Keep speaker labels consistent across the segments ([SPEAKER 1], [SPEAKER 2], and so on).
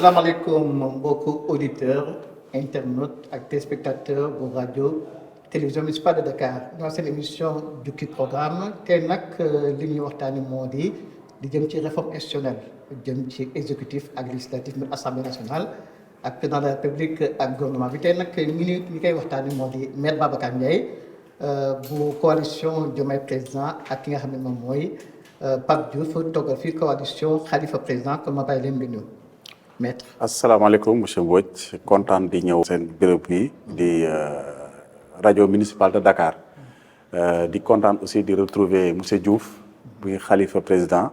[SPEAKER 1] salaamaaleykum mbokku auditeurs internautes ak téléspectateurs bu rajo télévision municipale de Dakar ñoo seen émission jukki programme tey nag li ñuy waxtaani moo di jëm ci réforme institutionnelle jëm ci exécutif ak législatif muy assemblée nationale ak président de la république ak gouvernement bi tey nag ñi koy waxtaani moo di maître Babacar Ndiaye bu coalition Diomaye président ak ki nga xam ne moom mooy Pape Diouf toggal fii coalition Khalifa président kon ma bàyyi leen bi nuyu maître.
[SPEAKER 2] asalaamaaleykum monsieur Mbodj kontaan di ñëw seen béréb bi di rajo municipal de Dakar di kontaan aussi di retrouver monsieur Diouf buy Khalifa président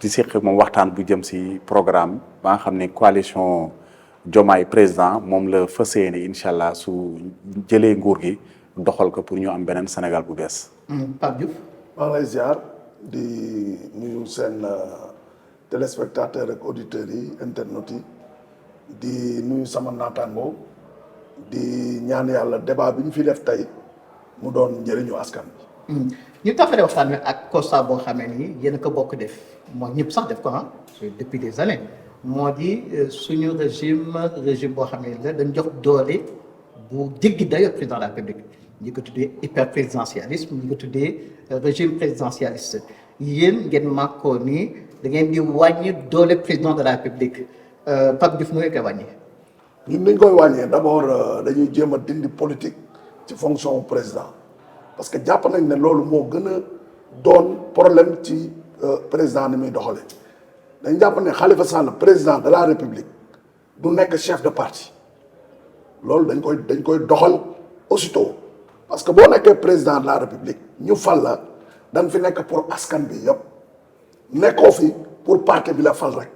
[SPEAKER 2] di seq moom waxtaan bu jëm si programme ba nga xam ne coalition Diomaye président moom la fas yéene incha allah su jëlee nguur gi doxal ko pour ñu am beneen Sénégal bu bees.
[SPEAKER 1] Pape Diouf.
[SPEAKER 3] maa ngi lay ziar di nuyu seen téléspectateurs ak auditeurs yi internautes yi di nuyu sama naataango di ñaan yàlla débat bi ñu fi def tey mu doon njëriñu askan bi.
[SPEAKER 1] ñu taxalee waxtaan wi ak constat boo xamee ni yéen a ko bokk def mooy ñëpp sax def ko depuis des années moo di suñu régime boo xam ne la dañ jox doole bu jéggi dayo président de la République ñi ko tuddee hyper présidentialisme ñi ko tuddee régime présidentialiste yéen ngeen màkkoo ni da ngeen di wàññi doole président de la République Pape Diouf nu ngeen koy wàññi.
[SPEAKER 3] ñun dañ koy wàññee d'abord dañuy jéem a dindi politique ci fonction président parce que jàpp nañ ne loolu moo gën a doon problème ci président ni muy doxale dañ jàpp ne Khalifa Sall président de la République du nekk chef de parti loolu dañ koy doxal aussitôt parce que boo nekkee président de la République ñu fal la dañ fi nekk pour askan bi yëpp nekkoo fi pour parti bi la fal rek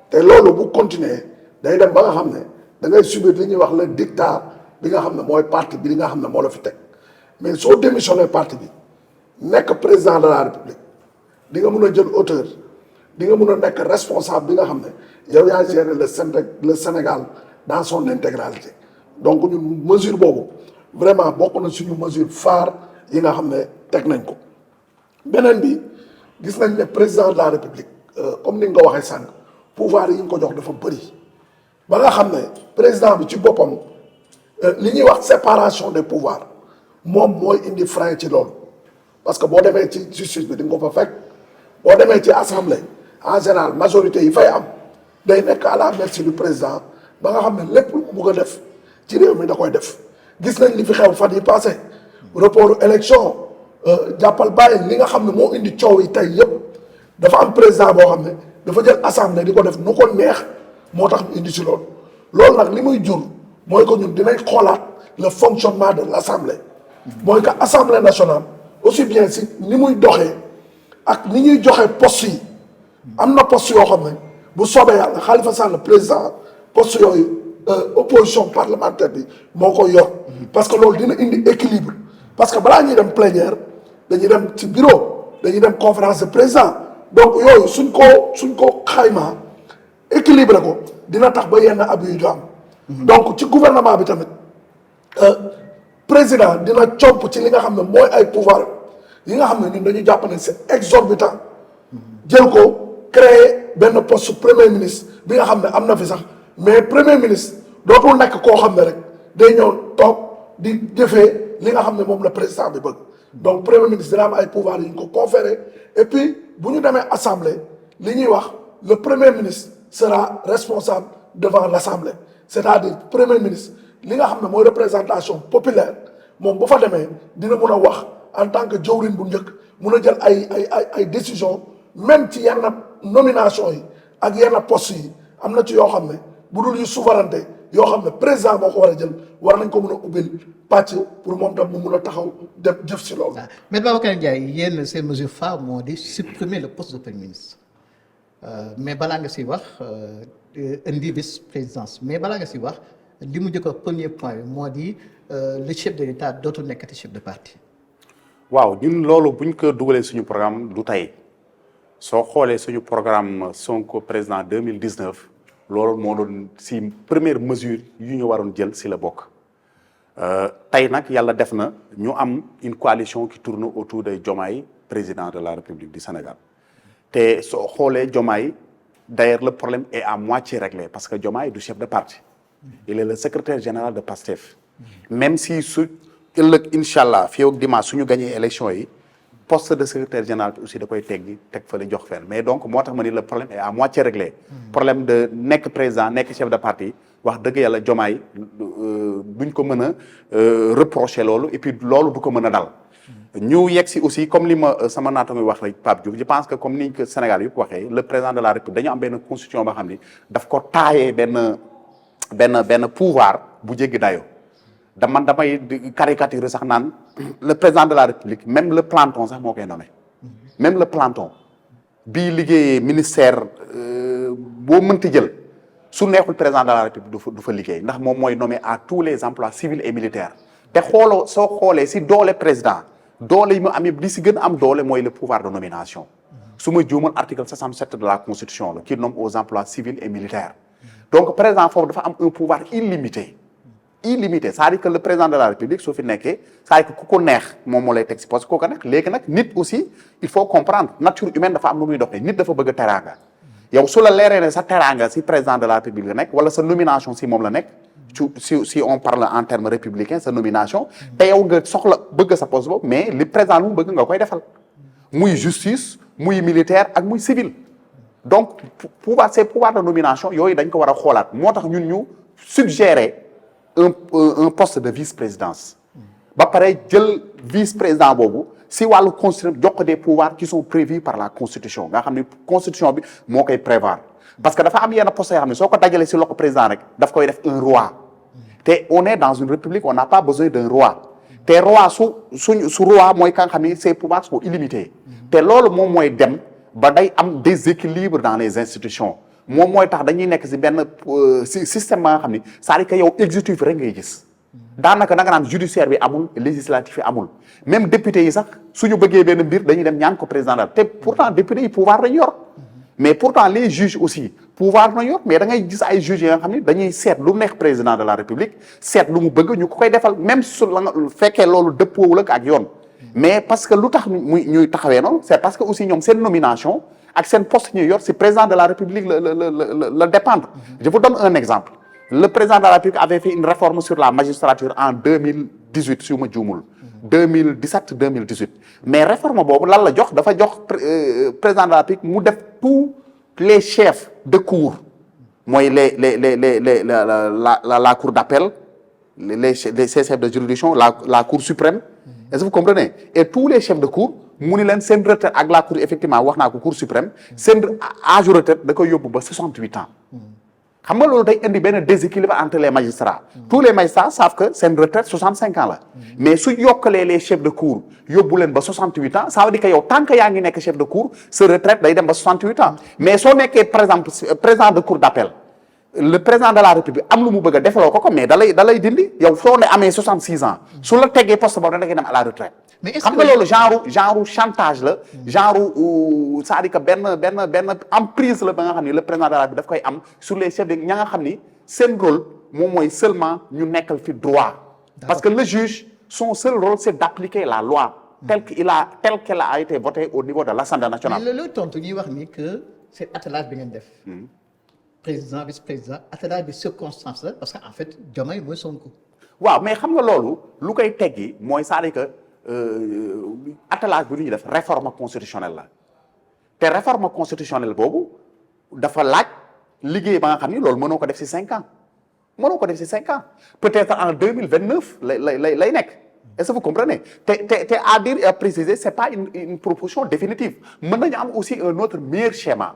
[SPEAKER 3] te loolu bu continuer day dem ba nga xam ne da ngay subir li ñuy wax le dictat bi nga xam ne mooy parti bi li nga xam ne moo la fi teg mais soo démissionné parti bi nekk président de la République di nga mun a jël hauteur di nga mun a nekk responsable bi nga xam ne yow yaa gérer le Sénégal dans son intégralité donc ñun mesure boobu vraiment bokk na suñu mesure phare yi nga xam ne teg nañ ko beneen bi gis nañ ne président de la République comme ni nga ko waxee sànq pouvoir yi ñu ko jox dafa bëri ba nga xam ne président bi ci boppam li ñuy wax séparation des pouvoirs moom mooy indi frein ci loolu parce que boo demee ci justice bi di nga ko fa fekk boo demee ci assemblée en général majorité yi fay am day nekk à la merci du président ba nga xam ne lépp lu mu bëgg a def ci réew mi da koy def gis nañ li fi xew fan yi passé report élection jàppal bàyyi li nga xam ne moo indi coow yi tey yëpp dafa am président boo xam ne dafa jël assemblée di ko def nu ko neex moo tax mu indi si loolu nag li muy jur mooy que ñun dinañ xoolaat le fonctionnement de l' assemblée mooy que assemblée nationale aussi bien si ni muy doxee ak ni ñuy joxe poste yi am na poste yoo xam ne bu soobee yàlla Khalifa Sall président poste yooyu opposition parlementaire bi moo koy yor parce que loolu dina indi équilibre parce que balaa ñuy dem plénière dañuy dem ci bureau dañuy dem conférence de président donc yooyu suñ ko xaymaa équilibré ko dina tax ba yenn ab yu am donc ci gouvernement bi tamit président dina comp ci li nga xam ne mooy ay pouvoir yi nga xam ne ñun dañu jàpp ne c'est exorbitant jël ko créer benn poste premier ministre bi nga xam ne am na fi sax mais premier ministre dootul nekk koo xam ne rek day ñëw toog di jëfee li nga xam ne moom la président bi bëgg donc premier ministre dina am ay pouvoir yi ñu ko conféré et puis bu ñu demee assemblée li ñuy wax le premier ministre sera responsable devant l'assemblée c'est-à-dire premier ministre li nga xam ne mooy représentation populaire moom bu fa demee dina mun a wax en tant que jëwriñ bu njëkk mun a jël ay décision même ci yenn nomination yi ak yenn poste yi am na ci yoo xam ne bu dul yu souveraineté yoo xam ne président moo ko war a jël war nañ ko mun a ubbil pàcc pour moom tam mu mun a taxaw dem jëf si loolu.
[SPEAKER 1] Maître Babacar Ndiaye yéen seen mesure phare moo di supprimer le poste de premier ministre mais balaa nga si wax indi vice présidence mais balaa nga si wax li mu njëkk a premier point bi moo di le chef de l'État dootul nekkati chef de parti.
[SPEAKER 2] waaw ñun loolu buñ ko dugalee suñu programme du tey soo xoolee suñu programme Sonko président 2019 loolu moo doon si première mesure yu ñu waroon jël si la bokk tey nag yàlla def na ñu am une coalition qui tourne autour de Diomaye président de la République du Sénégal te soo xoolee Diomaye d'ailleurs le problème est à moitié réglé parce que Diomaye du chef de parti il est le secrétaire général de PASTEF même si su ëllëg incha allah fii ak dimanche suñu gagné élection yi poste de secrétaire général aussi da koy teg fa la jox fenn mais donc moo tax ma ni le problème est à moitié réglé problème de nekk président nekk chef de parti wax dëgg yàlla Diomaye duñ ko mën a reprocher loolu et puis loolu du ko mën a dal ñu yegg si aussi comme li ma sama naata muy wax rek Pape Diouf je pense que comme niñ ko Sénégal yëpp waxee le président de la République dañu am benn constitution boo xam ni daf ko taayee benn pouvoir bu jéggi dayo damay caricature sax naan le président de la République même le planton sax moo koy nommé même le planton bii liggéeyee ministère boo mënti jël su neexul président de la République du fa liggéey ndax moom mooy nommé à tous les emplois civils et militaires te soo xoolee si doole président doole yi mu am yëpp li si gën a am doole mooy le pouvoir de nomination su ma juumoon article 67 de la constitution la qui nomme aux emplois civils et militaires donc président foofu dafa am un pouvoir illimité c'est-à-dire que le président de la République su fi nekkee c'est-à-dire que ku ko neex moom moo lay teg si poste ku ko neex léegi nag nit aussi il faut comprendre nature humaine dafa am nu muy doxee nit dafa bëgg a teraanga yow su la leeree ne sa teraanga si président de la République la nekk wala sa nomination si moom la nekk si on parle en termes républicains sa nomination te yow nga soxla bëgg sa poste boobu mais li président lu mu bëgg nga koy defal muy justice muy militaire ak muy civil donc ces pouvoirs de nomination yooyu dañ ko war a xoolaat moo tax ñun ñu suggérer un poste de vice-présidence ba pare jël vice-président boobu si wàllu constitution jox ko des pouvoirs qui sont prévus par la constitution nga xam ne constitution bi moo koy prévoir parce que dafa am yenn poste yoo xam ne soo ko dajalee si loxo président rek daf koy def un roi te on est dans une république on n'a pas besoin d'un roi te roi su roi mooy ka nga xam ne ses pouvoirs sont illimités te loolu moom mooy dem ba day am déséquilibre dans les institutions moom mooy tax dañuy nekk si benn système ba nga xam ni c'est-à-dire que yow exécutif rek ngay gis daanaka da nga naan judiciaire bi amul législatif yi amul même député yi sax suñu bëggee benn mbir dañuy dem ñaan ko président la te pourtant député yi pouvoir lañ yor mais pourtant les juges aussi pouvoir lañ yor mais da ngay gis ay juges yi nga xam ni dañuy seet lu neex président de la république seet lu mu bëgg ñu ko koy defal même su la nga fekkee loolu dëppoowul ak yoon mais parce que lu tax ñuy taxawee noonu c'est parce que aussi ñoom seen nomination ak seen poste ñuy yor si président de la république la dépendre je vous donne un exemple le président de la république avait fait une réforme sur la magistrature en 2018 su ma juumul 2017 mais réforme boobu lan la jox dafa jox président de la république mu def tous les chefs de cour mooy la cour d'appel ces chefs de juridiction la cour suprême est-ce que vous comprenez et tous les chefs de cour mu ni leen seen retraite ak la cour effectivement wax naa ko cour suprême seen âge retraite da koy yóbbu ba 68 ans xam nga loolu day indi benn déséquilibre entre les magistrats tous les magistrats savent que seen retraite 65 ans la mais su yokkalee les chefs de cour yóbbu leen ba 68 ans ça veut dire que yow tant que yaa ngi nekk chef de cour sa retraite day dem ba 68 ans mais soo nekkee par exemple président de cour d'appel le président de la république am lu mu bëgg a defaloo ko mais da lay dindi yow soo ne amee 66 ans su la teggee poste boobu da ngay dem à la retraite xam nga loolu genre chantage la genre c'est-à-dire que benn emprise la ba nga xam ni le président de la République daf koy am sur les chefs de ña nga xam ni seen rôle moom mooy seulement ñu nekkal fi droit parce que le juge son seul rôle c'est d'appliquer la loi telle qu'elle a été votée au niveau de l'Assemblée nationale.
[SPEAKER 1] mais loolu tontu ñuy wax ni que c'est attelage bi ngeen def. président vice-président attelage bi circonstance la parce que en fait Diomaye mooy Sonko.
[SPEAKER 2] waaw mais xam nga loolu lu koy teggi mooy c'est-à-dire que attelage bi lu ñuy def réforme constitutionnelle la te réforme constitutionnelle boobu dafa laaj liggéey ba nga xam ni loolu mënoo ko def ci 5 ans peut-être en 2029 lay nekk est-ce que vous comprenez te à dire et à préciser c'est pas une proposition définitive mën nañu am aussi un autre meilleur schéma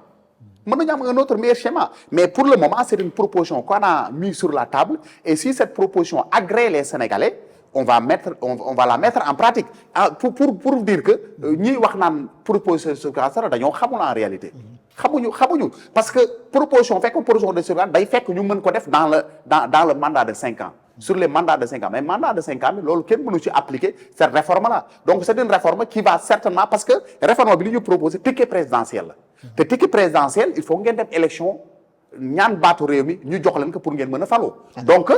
[SPEAKER 2] mais pour le moment c'est une proposition qu'on a mis sur la table et si cette proposition agrée les Sénégalais on va la mettre en pratique pour dire que ñiy wax naan proposition de sauvegarde dañoo xamul en réalité xamuñu parce que proposition de sauvegarde day fekk ñu mën ko def dans le mandat de 5 ans sur les mandats de 5 ans mais mandat de 5 ans bi loolu kenn mënu ci appliquer cette réforme là donc c'est une réforme qui va certainement parce que réforme bi li ñu proposé ticket présidentiel la te ticket présidentiel il faut ngeen dem élection ñaan baatu réew mi ñu jox leen ko pour ngeen mën a faloo donc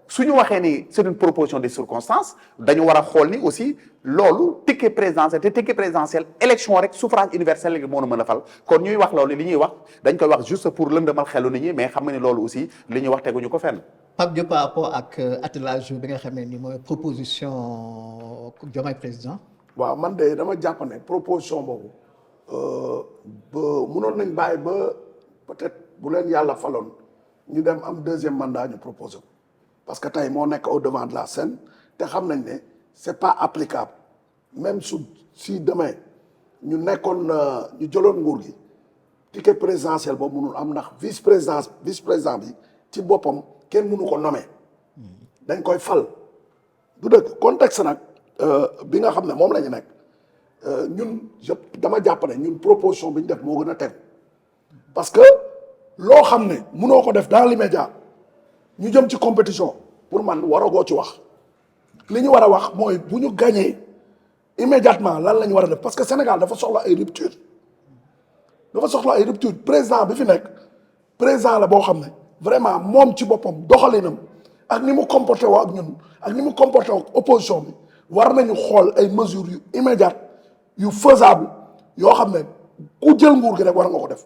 [SPEAKER 2] su ñu waxee ni c'est une proposition de circonstance dañu war a xool ni aussi loolu ticket présidentiel te ticket présidentiel élection rek suffrage universel léegi moo mën a fal kon ñuy wax loolu li ñuy wax dañ koy wax juste pour lëndëmal xelu nit ñi mais xam nga ni loolu aussi li ñuy wax teguñu ko fenn.
[SPEAKER 1] Pape Diop par rapport ak attelage bi nga xam ne ni mooy proposition Diomaye président.
[SPEAKER 3] waaw man de dama jàpp ne proposition boobu ba mënoon nañ bàyyi ba peut-être bu leen yàlla faloon ñu dem am deuxième mandat ñu proposé ko parce que tey moo nekk au devant de la scène te xam nañ ne c'est pas applicable même si demain ñu nekkoon ñu jëloon nguur gi ticket présidentiel boobu mënul am ndax vice président bi ci boppam kenn mënu ko nommer dañ koy fal du dëgg contexte nag bi nga xam ne moom la ñu nekk ñun dama jàpp ne ñun proposition bi ñu def moo gën a tegu parce que loo xam ne mënoo ko def dans l'immédiat ñu jëm ci compétition pour man waragoo ci wax li ñu war a wax mooy bu ñu gagné immédiatement lan la ñu war a def parce que Sénégal dafa soxla ay rupture président bi fi nekk président la boo xam ne vraiment moom ci boppam doxalinam ak ni mu comporté woo ak ñun ak ni mu comporté woo ak opposition bi war nañu xool ay mesures yu immédiates yu faisable yoo xam ne ku jël nguur gi rek war nga ko def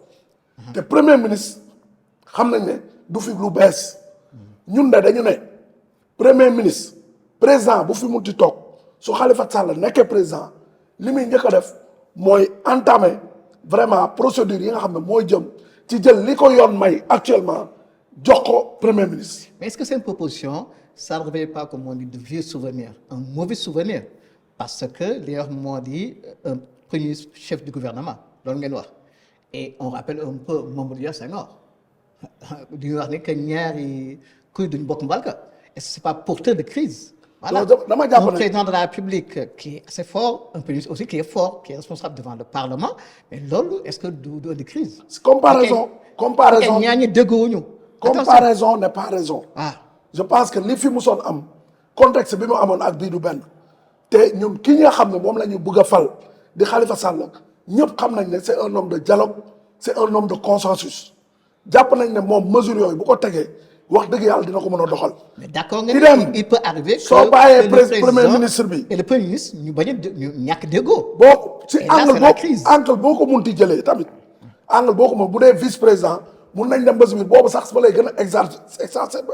[SPEAKER 3] te premier ministre xam nañ ne du fi lu bees ñun de dañu ne premier ministre président bu fi mun ci toog su Khalifa Sall nekkee président li muy njëkk a def mooy entamer vraiment procédure yi nga xam ne mooy jëm ci jël li ko yoon may actuellement jox ko premier ministre.
[SPEAKER 1] Mais est-ce que c'est une proposition ça ne réveille pas comme on dit de vieux souvenirs un mauvais souvenir parce que li nga wax moo di un premier chef du gouvernement loolu ngeen wax et on rappelle un peu Mamadou Dia Senghor di wax ne que ñaari kuy duñ bokk mbalka est-ce que c'est pas porteur de crise. Voilà,
[SPEAKER 3] dama jàpp ne
[SPEAKER 1] un président de la République qui est assez fort un premier ministre aussi qui est fort qui est responsable devant le Parlement mais loolu est-ce que du de crise.
[SPEAKER 3] comparaison
[SPEAKER 1] ñaar ñi dëggoowuñu.
[SPEAKER 3] comparaison n'est pas raison.
[SPEAKER 1] ah
[SPEAKER 3] je pense que li fi musoon am contexte bi mu amoon ak bii du benn te ñun ki nga xam ne moom la ñu bëgg a fal di Khalifa Sall ñëpp xam nañ ne c'est un homme de dialogue c'est un homme de consensus jàpp nañ ne moom mesure yooyu bu ko tegee wax dëgg yàlla dina ko mën a doxal.
[SPEAKER 1] mais d'accord nga il peut arriver.
[SPEAKER 3] soo bàyyee premier ministre bi.
[SPEAKER 1] et le premier ministre ñu bañ a ñu ñàkk déggoo.
[SPEAKER 3] boo ci angle boo ko munti jëlee tamit angle boo ko mun bu dee vice président. mun nañ dem ba si biir boobu sax ba lay gën a exacerbé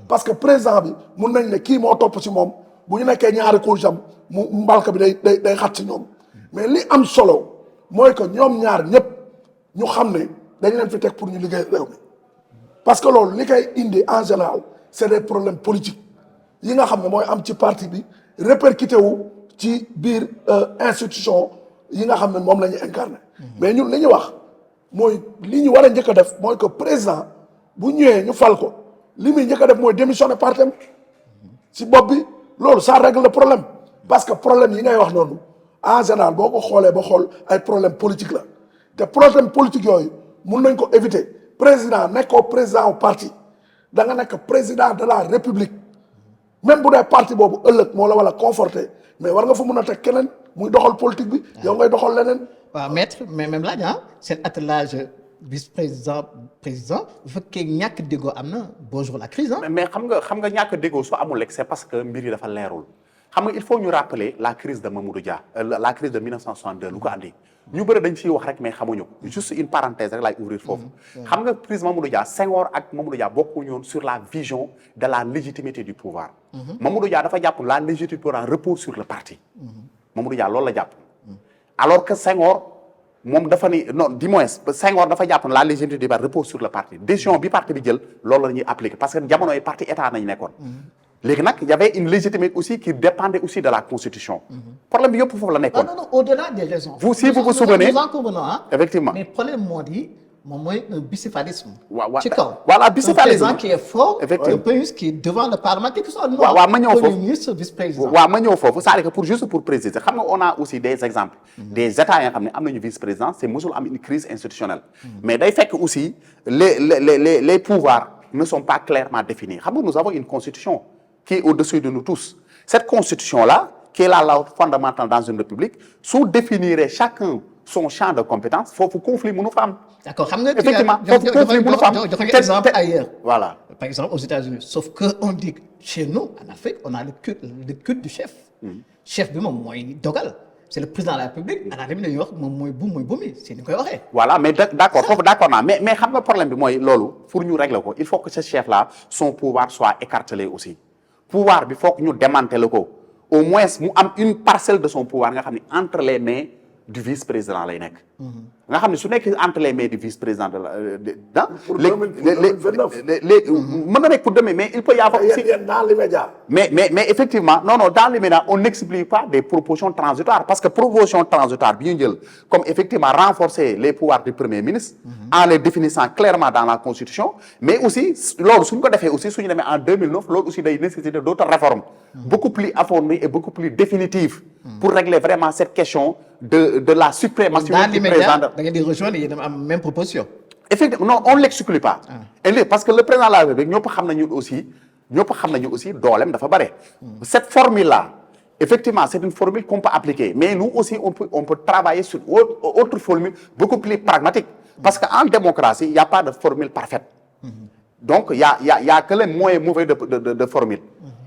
[SPEAKER 3] parce que président bi mun nañ ne kii moo topp si moom bu ñu nekkee ñaari couche am mu mbalka bi day xat si ñoom mais li am solo mooy que ñoom ñaar ñëpp ñu xam ne dañ leen fi teg pour ñu liggéey réew mi parce que loolu li koy indi en général c'est des problèmes politiques yi nga xam ne mooy am ci parti bi répercuté wu ci biir institution yi nga xam ne moom la ñu incarné mais ñun li ñu wax mooy li ñu war a njëkk a def mooy que président bu ñëwee ñu fal ko li muy njëkk a def mooy démissionner partem si bopp bi loolu ça règle le problème parce que problème yi ngay wax noonu en général boo ko xoolee ba xool ay problème politique la te problème politique yooyu mun nañ ko éviter président nekkoo président au parti da nga nekk président de la république même bu dee parti boobu ëllëg moo la wala conforté mais war nga fa mun a teg keneen muy doxal politique bi yow ngay doxal leneen.
[SPEAKER 1] waaw maître mais même laaj seen attelage vice-président président bu fekkee ñàkk déggoo am na bonjour la crise
[SPEAKER 2] mais xam nga ñàkk déggoo su amul rek c'est parce que mbir yi dafa leerul xam nga il faut ñu rappeler la crise de Mamadou Dia la crise de 1962 lu ko andi ñu bëri dañ ciy wax rek mais xamuñu ko juste une parenthèse rek laay ouvrir foofu xam nga crise Mamadou Dia Senghor ak Mamadou Dia bokkuñu woon sur la vision de la légitimité du pouvoir Mamadou Dia dafa jàpp la légitimité du pouvoir repose sur le parti Mamadou Dia loolu la jàpp alors que Senghor moom dafa ni non du moins Senghor dafa jàpp la légitimité du pouvoir repose sur le parti décision bi parti bi jël loolu la ñuy appliquer parce que jamono yi parti état nañ nekkoon léegi nag y avait une légitimité aussi qui dépendait aussi de la constitution problème bi yëpp foofu la nekkoon.
[SPEAKER 1] non au-delà des raisons.
[SPEAKER 2] si vous vous souvenez
[SPEAKER 1] nous en convenons
[SPEAKER 2] effectivement
[SPEAKER 1] mais problème moo di moom mooy un bicéphalisme.
[SPEAKER 2] waaw
[SPEAKER 1] ci kaw
[SPEAKER 2] voilà bicéphalisme
[SPEAKER 1] un président qui est fort.
[SPEAKER 2] effectivement
[SPEAKER 1] un premier ministre qui est devant le parlement quel que soit le nom.
[SPEAKER 2] waaw ma ñëw foofu
[SPEAKER 1] premier ministre vice-président.
[SPEAKER 2] waaw ma ñëw foofu c'est-à-dire que pour juste pour préciser xam nga on a aussi des exemples. des états yoo xam ne am nañu vice-président c'est mosul am une crise institutionnelle. mais day fekk aussi les pouvoirs ne sont pas clairement définis xam nga nous avons une constitution qui est au-dessus de nous tous cette constitution-là qui est la loi fondamentale dans une république su définirait chacun son champ de compétence foofu conflit mënu fa am.
[SPEAKER 1] d'accord xam nga
[SPEAKER 2] effectivement foofu conflit mënu fa am
[SPEAKER 1] joxe exemple ailleurs.
[SPEAKER 2] voilà
[SPEAKER 1] par exemple aux États-Unis sauf que on dit que chez nous en Afrique on a le culte du chef. chef bi moom mooy dogal. c'est le président de la République à la limite dañuy wax moom mooy bumi c'est ni koy waxee.
[SPEAKER 2] voilà mais d'accord foofu d'accord naa mais xam nga problème bi mooy loolu pour ñu régler ko il faut que ce chef là son pouvoir soit écartelé aussi pouvoir bi faut que ñu démanteler ko au moins mu am une parcelle de son pouvoir nga xam ne entre les mains du vice-président lay nekk. nga xam ne su nekkee entre les mains du vice-président de la
[SPEAKER 3] pour 2029
[SPEAKER 2] léegi mën na nekk pour demain mais il peut y avoir aussi
[SPEAKER 3] dans l'immédiat.
[SPEAKER 2] mais effectivement non dans l'immédiat on n'exclut pas des propositions transitoires parce que proposition transitoire bi ñu jël comme effectivement renforcer les pouvoirs du premier ministre en les définissant clairement dans la constitution mais aussi loolu suñ ko defee aussi suñu demee en 2009 loolu aussi day nécessiter d'autres réformes beaucoup plus approfondies et beaucoup plus définitives pour régler vraiment cette question de la suprématie du président.
[SPEAKER 1] Da ngeen di rejoindre yéen a am même proposition.
[SPEAKER 2] Effectivement non on l'exclut pas. Parce que le président de la République ñëpp xam nañu aussi dooleem dafa bare. Cette formule là effectivement c'est une formule qu'on peut appliquer mais nous aussi on peut travailler sur autre formule beaucoup plus pragmatique parce que en démocratie il y a pas de formule parfaite. Donc il y a que les moyens mauvais de formule.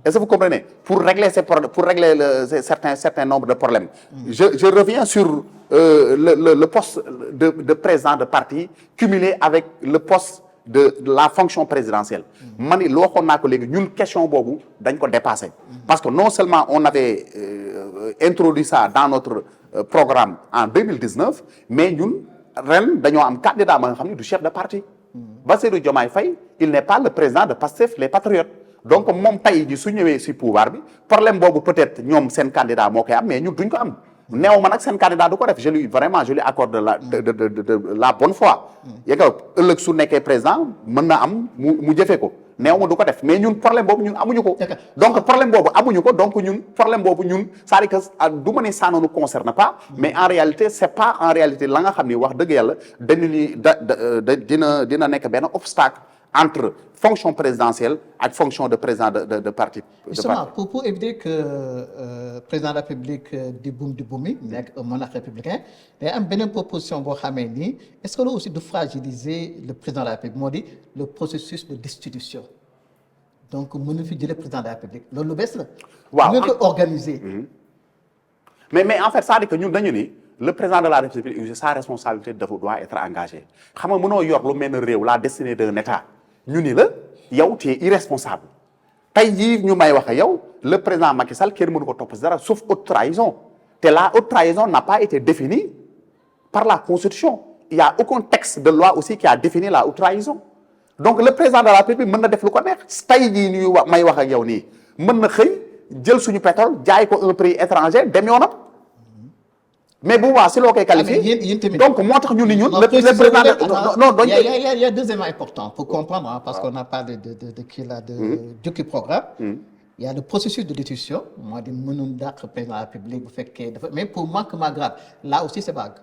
[SPEAKER 2] Est-ce que vous comprenez? Pour régler certains nombres de problèmes. Je reviens sur le poste de président de parti cumulé avec le poste de la fonction présidentielle. Man loo waxoon naa ko léegi ñun question boobu dañ ko dépassé. Parce que non seulement on avait introduit ça dans notre programme en 2019 mais ñun ren dañoo am candidat ma nga xam ne du chef de parti. Bassirou Diomaye Faye il n'est pas le président de Pastef les Patriotes. Donc moom tey ji su ñëwee si pouvoir bi problème boobu peut-être ñoom seen candidat moo koy am mais ñun duñ ko am neew ma nag seen candidat du ko def je lui accorde la bonne foi yéega ëllëg su nekkee président mën na am mu jëfee ko neew ma du ko def mais ñun problème boobu ñun amuñu ko donc problème boobu amuñu ko donc ñun problème boobu ñun c'est-à-dire que du ma ne ça ne nous concerne pas mais en réalité c'est pas en réalité la nga xam ni wax dëgg yàlla dañu ni dina nekk benn obstacle entre fonction présidentielle ak fonction de président de parti.
[SPEAKER 1] Justement pour éviter que président de la République di bumi nekk un monarque républicain day am beneen proposition boo xamee ni est-ce que loolu aussi du fragiliser le président de la République moo di le processus de destitution donc mën na fi jëlee président de la République loolu lu bees la.
[SPEAKER 2] waaw
[SPEAKER 1] mën nga ko organiser.
[SPEAKER 2] mais en fait c'est-à-dire que ñun dañu ni le président de la République sa responsabilité doit être engagée xam nga mënoo yor lu mel ne réew la destinée d'un État. ñu ni la yow tu es irresponsable tey jii ñu may wax yow le président Macky Sall kenn mënu ko topp si dara sauf haute trahison te la haute trahison n'a pas été définie par la Constitution il y a aucun texte de loi aussi qui a défini la haute trahison donc le président de la République mën na def lu ko neex tey jii ñuy wax may wax ak yow nii mën na xëy jël suñu pétrole jaay ko un prix étranger dem yoonam mais bu boobaa si loo koy qualifié donc moo tax ñu ni ñun le président non donc
[SPEAKER 1] il y a deux éléments importants pour comprendre parce qu'on a parlé de kii là de jukki programme il y a le processus de destitution moo di mënul dàq président de la République bu fekkee dafa mais pour manquement grave là aussi c'est vague.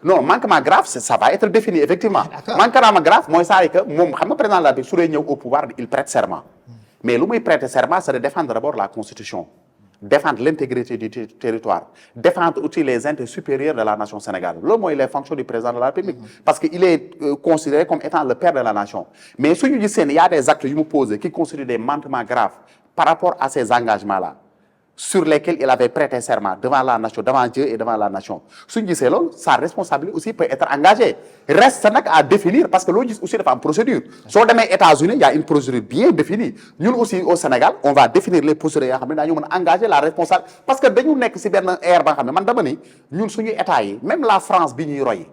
[SPEAKER 2] Non manquement grave ça va être défini effectivement manquement grave mooy saa que moom xam nga président de la République su dee ñëw au pouvoir il prête serment mais lu muy prêter serment c'est de défendre d'abord la Constitution défendre l'intégrité du territoire défendre aussi les intérêts supérieurs de la nation sénégalaise loolu mooy les fonctions du président de la République parce que il est considéré comme étant le père de la nation mais suñu gis seen y a des actes yu mu posé qui constituent des manquements graves par rapport à ces engagements là sur lesquels il avait prêté serment devant la nation devant Dieu et devant la nation suñu gisee loolu sa responsabilité aussi peut être engagée reste nag à définir parce que loo gis aussi dafa am procédure soo demee États-Unis il y a une procédure bien définie ñun aussi au Sénégal on va définir les procédures yoo xam ne daañu mën a engager la responsable parce que dañu nekk ci benn ère ba nga xam ne man dama ni ñun suñu état yi même la France bi ñuy roy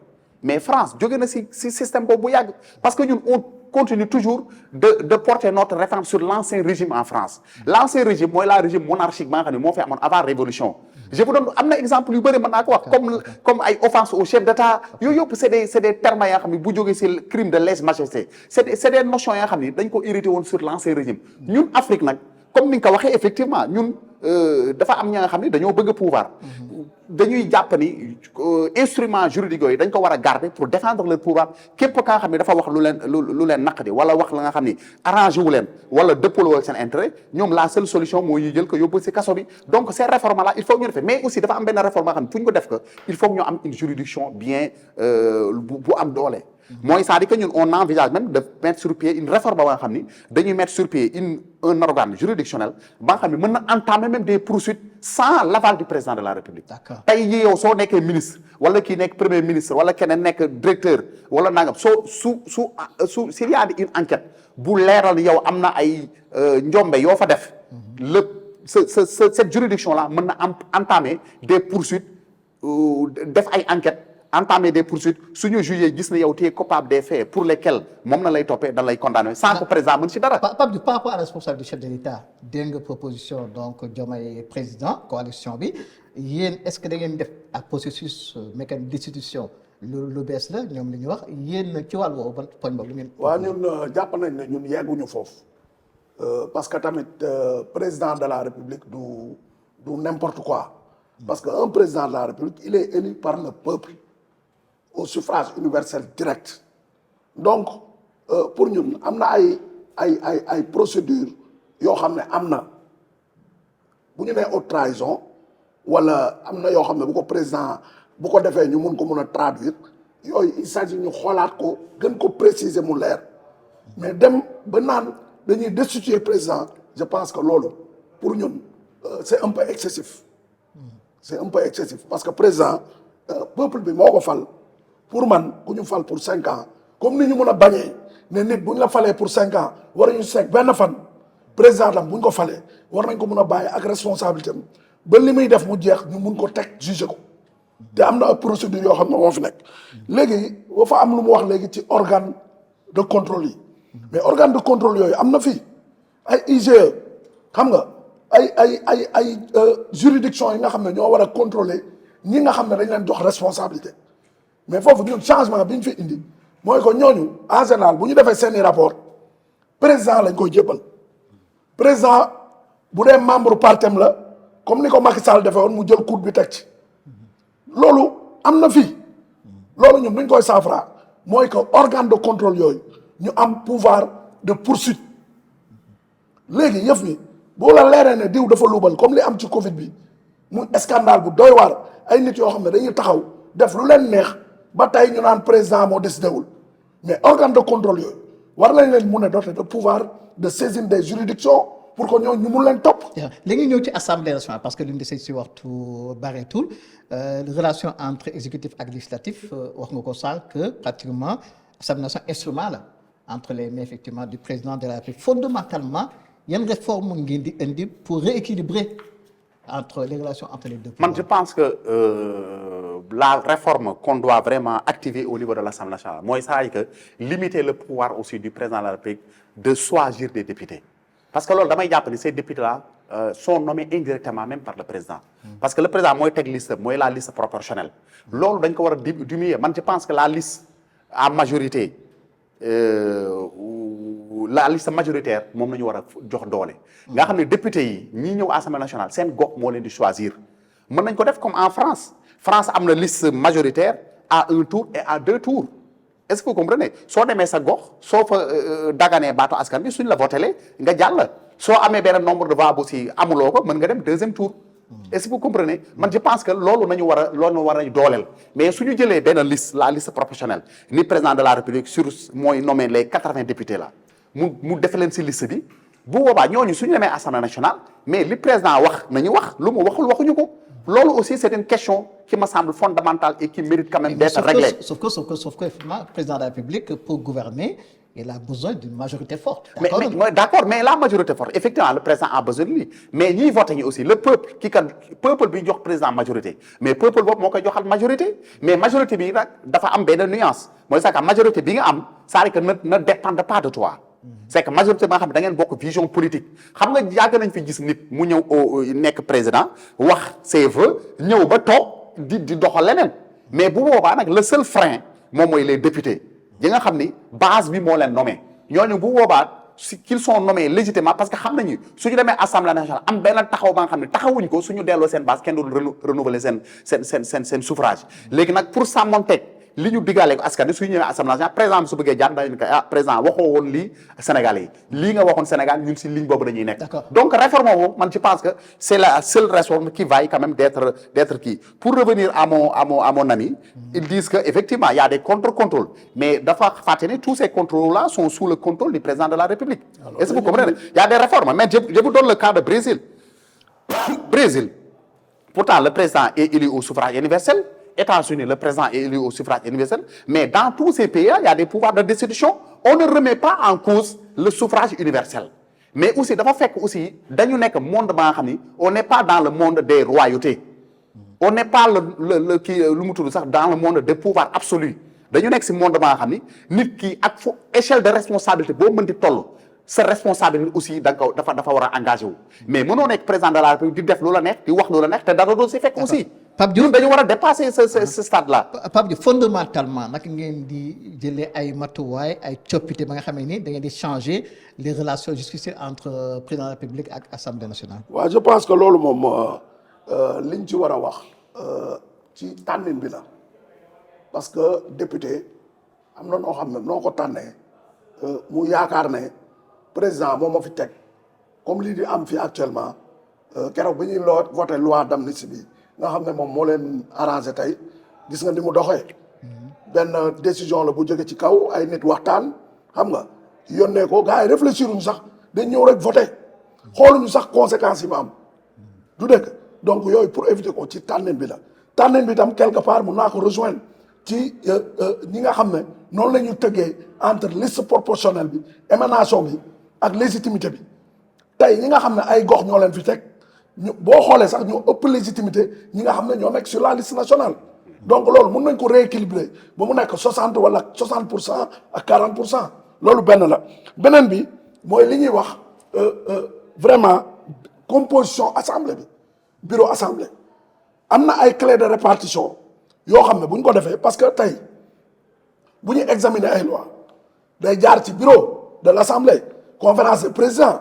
[SPEAKER 2] mais France jóge na ci système boobu bu yàgg parce que ñun on continue toujours de porter notre référence sur l'ancien régime en France l'ancien régime mooy la régime monarchique ba nga xam ne moo fi amoon avant révolution je vous donne am na exemple yu bëri mën naa ko wax comme ay offense au chef d'État yooyu yëpp c'est des termes yoo xam ne bu jógee ci crime de lèse-majesté c'est des notions yoo xam ne dañ ko hérité woon sur l'ancien régime ñun Afrique nag comme ni nga ko waxee effectivement ñun dafa am ña nga xam ne dañoo bëgg pouvoir dañuy jàpp ni instrument juridique yooyu dañ ko war a garder pour défendre leur pouvoir képp ka nga xam ne dafa wax lu leen naqadi wala wax la nga xam ni arrangé wu leen wala dëppaloo ak seen intérêt ñoom la seule solution mooy ñu jël ko yóbbu ci kaso bi donc ces réformes là il faut que ñu defee mais aussi dafa am benn réforme boo xam ne fu ñu ko def ko il faut que ñu am une juridiction bien bu am doole mooy c'est-à-dire que ñun on envisage même de mettre sur pied une réforme ba nga xam ni dañuy mettre sur pied un organe juridictionnel ba nga xam ni mën na entamer même des poursuites sans l'aval du président de la République.
[SPEAKER 1] D'accord.
[SPEAKER 2] tey jii yow soo nekkee ministre wala kii nekk premier ministre wala keneen nekk directeur wala nangam s'il y a une enquête bu leeral yow am na ay njombe yoo fa def. Cette juridiction là mën na entamer des poursuites def ay enquêtes entamer des poursuites suñu jugé gis na yow tu es coupable des faits pour lesquels moom na lay toppee da lay condamner sans que président mën ci dara.
[SPEAKER 1] Pape Diouf par rapport à la responsabilité du chef de l'État dégg nga proposition donc Diomaye président coalition bi yéen est-ce que da ngeen def ak processus mécanisme d'institution lu bees la ñoom li ñu wax yéen ci wàll boobu ban poñ boobu lu ngeen.
[SPEAKER 3] waaw ñun jàpp nañ ne ñun yegguñu foofu parce que tamit président de la République du n'importe quoi. Parce que un président de la République il est élu par le peuple au suffrage universel direct donc pour ñun am na ay procédures yoo xam ne am na bu ñu nee haute trahison wala am na yoo xam ne bu ko président bu ko defee ñu mun ko mun a traduire yooyu il s'agit ñu xoolaat ko gën ko préciser mu leer mais dem ba naan dañuy destituer président je pense que loolu pour ñun c'est un peu excessif. C'est un peu excessif parce que président peuple bi moo ko fal pour man ku ñu fal pour 5 ans comme ni ñu mën a bañee ne nit bu ñu la falee pour 5 ans war ñu seeg benn fan président lam bu ñu ko falee war nañ ko mën a bàyyi ak responsabilité am ba li muy def mu jeex ñu mun ko teg juger ko te am na ay procédure yoo xam ne moo fi nekk. léegi boo fa am lu mu wax léegi ci organe de contrôle yi mais organe de contrôle yooyu am na fii ay IGE xam nga. ay juridiction yi nga xam ne ñoo war a contrôler ñi nga xam ne dañ leen jox responsabilité mais foofu ñun changement bi ñu fi indi mooy que ñooñu en général bu ñu defee seeni rapport président lañ koy jébbal président bu dee membre partem la comme ni ko Macky Sall defee woon mu jël coup bi teg ci loolu am na fii loolu ñun bu ñu koy saafara mooy que organe de contrôle yooyu ñu am pouvoir de poursuite léegi yëf mi boo la leeree ne diw dafa luubal comme li am ci Covid bi mu scandale bu doy waar ay nit yoo xam ne dañuy taxaw def lu leen neex ba tey ñu naan président moo décidé wul mais organe de contrôle yooyu war nañ leen mun a doter de pouvoir de saisine des juridictions pour que ñooñu ñu mun leen topp.
[SPEAKER 1] léegi ñëw ci assemblée nationale parce que li ñu dese si waxtu bareetul relation entre exécutif ak législatif wax nga ko sànq pratiquement assemblée nationale instrument la entre les mains effectivement du président de la République fondamentalement. yan réforme ngeen di indi pour rééquilibrer entre les relations entre les deux.
[SPEAKER 2] Man je pense que la réforme qu'on doit vraiment activer au niveau de l'Assemblée nationale mooy saa yi que limiter le pouvoir aussi du président de la République de choisir des députés parce que loolu damay jàpp ni ces députés là sont nommés indirectement même par le président. parce que le président mooy teg liste mooy la liste proportionnelle. loolu dañ ko war a diminuer man je pense que la liste à majorité. La liste majoritaire moom la ñu war a jox doole. nga xam ne député yi ñii ñëw assemblée nationale seen gox moo leen di choisir mën nañ ko def comme en France. France am na liste majoritaire à 1 tour et à 2 tours est-ce que vous comprenez soo demee sa gox soo fa daganee baatu askan bi suñ la votelee nga jàll soo amee benn nombre de voix bu si amuloo ko mën nga dem 2e tour. est-ce que vous comprenez man je pense que loolu war nañu dooleel mais suñu jëlee benn liste la liste proportionnelle ni président de la République sur mooy nommé les 80 députés là mu defe leen si liste bi bu boobaa ñooñu suñu demee assemblée nationale mais li président wax nañu wax lu mu waxul waxuñu ko loolu aussi c'est une question qui me semble fondamentale et qui mérite quand même d'être réglée.
[SPEAKER 1] Sauf que effectivement président de la République pour gouverner il a besoin d'une majorité forte.
[SPEAKER 2] D'accord mais la majorité forte effectivement le président a besoin de lui mais ñiy voté ñi aussi le peuple peuple bi jox président majorité mais peuple boobu moo koy joxal majorité mais majorité bi nag dafa am benn nuance mooy ça que majorité bi nga am c'est-à-dire que ne dépende pas de toi. c'est que majorité ba nga xam ne da ngeen bokk vision politique xam nga yàgg nañ fi gis nit mu ñëw nekk président wax ses vœux ñëw ba toog di doxal leneen mais bu boobaa nag le seul frein moom mooy les députés. yi nga xam ni base bi moo leen nommé ñooñu bu boobaa qu'ils sont nommés légitimement parce que xam nañu suñu demee assemblée nationale am benn taxaw ba nga xam ne taxawuñ ko suñu delloo seen base kenn du renouveler seen suffrage léegi nag pour sàmmonteeg li ñu diggaale ko askan wi suy ñëwee assemblée nationale président bi su bëggee jaar dañu ko président waxoo woon lii Sénégalais yi lii nga waxoon Sénégal ñun si ligne boobu dañuy nekk.
[SPEAKER 1] D'accord.
[SPEAKER 2] Donc réforme boobu man je pense que c'est la seule réforme qui vaille quand même d'être kii pour revenir à mon ami ils disent que effectivement il y a des contre-contrôles mais dafa fàtte ne tous ces contrôles là sont sous le contrôle du président de la République. Est-ce que vous comprenez? Il y a des réformes mais je vous donne le cas de Brésil. Brésil pourtant le président est élu au suffrage universel. États-Unis, le président est élu au suffrage universel, mais dans tous ces pays-là, il y a des pouvoirs de destitution. On ne remet pas en cause le suffrage universel. Mais aussi, dafa fekk aussi dañu nekk monde ba nga xam ni on n'est pas dans le monde des royautés. On n'est pas le kii lu mu tudd sax dans le monde des pouvoirs absolus. dañu nekk si monde ba nga xam ni nit ki ak fu échelle de responsabilité boo mën di toll sa responsabilité aussi da nga ko dafa war a engagé wu. mais mënoo nekk président de la République di def lu la neex di wax lu la neex te dara doo si fekk aussi.
[SPEAKER 1] Pape Diouf
[SPEAKER 2] ñun dañu war a dépasser ce stade là.
[SPEAKER 1] Pape Diouf fondamentalement naka ngeen di jëlee ay matuwaay ay coppite ba nga xam ne ni da ngeen di changer les relations jusqu'ici entre président de la République ak assemblée nationale.
[SPEAKER 3] waaw je pense que loolu moom liñ ci war a wax ci tànnin bi la parce que député am na noo xam ne noo ko tànnee mu yaakaar ne président moom moo fi teg comme lii di am fii actuellement keroog bi ñuy voté loi d'amnistie bi nga xam ne moom moo leen arrangé tey gis nga ni mu doxee benn décision la bu jóge ci kaw ay nit waxtaan xam nga yónnee ko gars yi réfléchir uñu sax dañ ñëw rek voté xooluñu sax conséquences yi mu am du dëgg donc yooyu pour éviter ko ci tànnin bi la tànnin bi tam quelque part mun naa ko rejoindre ci ñi nga xam ne noonu la ñu tëggee entre liste proportionnelle bi émanation bi ak légitimité bi tey ñi nga xam ne ay gox ñoo leen fi teg ñu boo xoolee sax ñoo ëpp légitimité ñi nga xam ne ñoo nekk sur la liste nationale donc loolu mun nañ ko rééquilibrer ba mu nekk 60 wala 60% ak 40% loolu benn la beneen bi mooy li ñuy wax vraiment composition assemblée bi bureau assemblée am na ay clé de répartition yoo xam ne bu ñu ko defee parce que tey bu ñu examiner ay loi day jaar ci bureau de l'assemblée conférence des présidents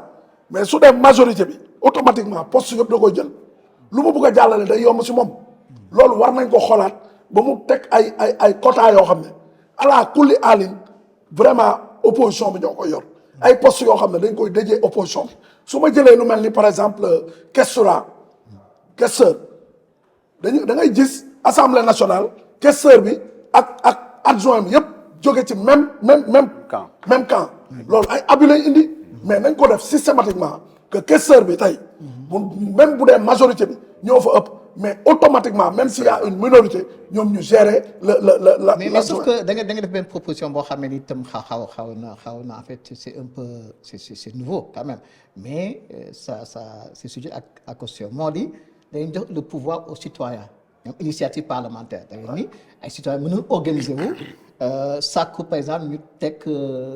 [SPEAKER 3] mais su dee majorité bi automatiquement poste yëpp da koy jël lu mu bëgg a jàllale day yomb si moom loolu war nañ ko xoolaat ba mu teg ay quota yoo xam ne ala kulli alin vraiment opposition bi ñoo koy yor ay postes yoo xam ne dañ koy déjee opposition bi su ma jëlee lu mel ni par exemple questeur da ngay gis assemblée nationale questeur bi ak adjoint bi yëpp jóge ci même camp loolu ay abus lay indi mais nañ ko def systématiquement que questeur bi tey même bu dee majorité bi ñoo fa ëpp mais automatiquement même s'il y a une minorité ñoom ñu gérer la
[SPEAKER 1] mais sauf que da nga def benn proposition boo xam ne itam xaw na en fait c'est un peu c'est nouveau quand même mais ça c'est sujet à caution moo di dañuy jox le pouvoir aux citoyens ñoom initiative parlementaire da nga ni ay citoyens mënul organiser wu sàkku par exemple ñu teg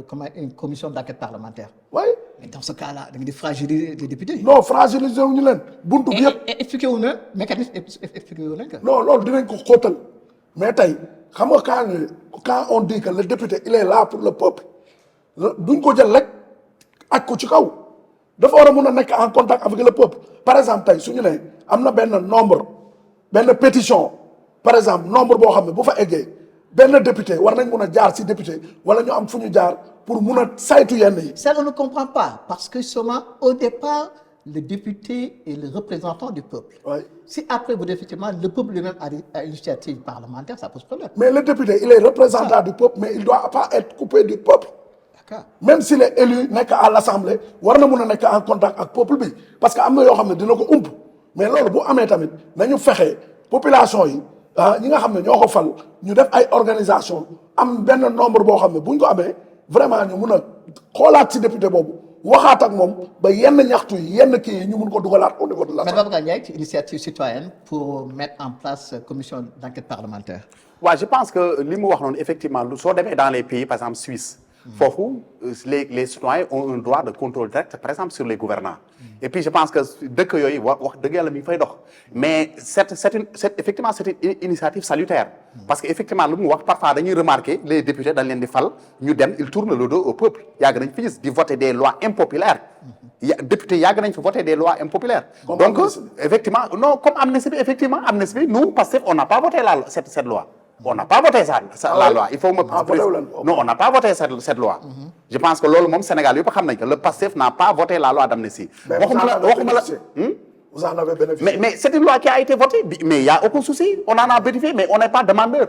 [SPEAKER 1] comment une commission d'enquête parlementaire.
[SPEAKER 3] oui
[SPEAKER 1] mais dans ce cas-là da nga di fragiliser les députés.
[SPEAKER 3] non fragiliser wu ñu leen. buntu bi yëpp
[SPEAKER 1] expliqué wu na mécanisme expliqué wu nañ ko.
[SPEAKER 3] non loolu dinañ ko xóotal mais tey xam nga quand on dit que le député il est là pour le peuple duñ ko jël rek ak ko ci kaw dafa war a mun a nekk en contact avec le peuple par exemple tey su ñu nee am na benn nombre benn pétition par exemple nombre boo xam ne bu fa eggee benn député war nañ mun a jaar ci député wala ñu am fu ñu jaar pour mun a saytu yenn yi.
[SPEAKER 1] Ça on ne comprend pas parce que seulement au départ le député est le représentant du peuple.
[SPEAKER 3] Oui.
[SPEAKER 1] Si après vous effectivement le peuple lui-même a initiative parlementaire ça pose problème.
[SPEAKER 3] Mais le député il est représentant du peuple mais il doit pas être coupé du peuple.
[SPEAKER 1] D'accord.
[SPEAKER 3] Même s'il est élu nekk à l'assemblée war na mun a nekk en contact ak peuple bi parce que am na yoo xam ne dina ko ump mais loolu bu amee tamit nañu fexe population yi ñi nga xam ne ñoo ko fal ñu def ay organisation am benn nombre boo xam ne buñ ko amee vraiment ñu mun a xoolaat ci député boobu waxaat ak moom ba yenn ñaxtu yi yenn kii yi ñu mun ko dugalaat au niveau de l'Assemblée.
[SPEAKER 1] Mais Babacar Ndiaye ci initiative citoyenne pour mettre en place commission d'enquête parlementaire.
[SPEAKER 2] waaw je pense que li mu wax noonu effectivement soo demee dans les pays par exemple Suisse. foofu les citoyens ont un droit de contrôle direct par exemple sur les gouvernants et puis je pense que dëkk yooyu wax dëgg yàlla mi ngi fay dox mais effectivement c'est une initiative salutaire parce que effectivement lu mu wax parfois dañuy remarquer les députés dañ leen di fal ñu dem ils tournent le dos au peuple yàgg nañ fi gis di voter des lois impopulaires député yàgg nañ fi voter des lois impopulaires donc effectivement non comme amnistie bi effectivement amnistie bi nous Pastef on n'a pas voté cette loi On n'a pas voté la loi. Il faut me
[SPEAKER 3] non,
[SPEAKER 2] on n'a pas voté cette loi. Je pense que loolu moom Sénégal yëpp xam nañ que le PASTEF n'a pas voté la loi d'amnistie.
[SPEAKER 3] Vous en avez bénéficié.
[SPEAKER 2] Mais c'est une loi qui a été votée. Mais il n'y a aucun souci. On en a bénéficié, mais on n'est pas demandeur.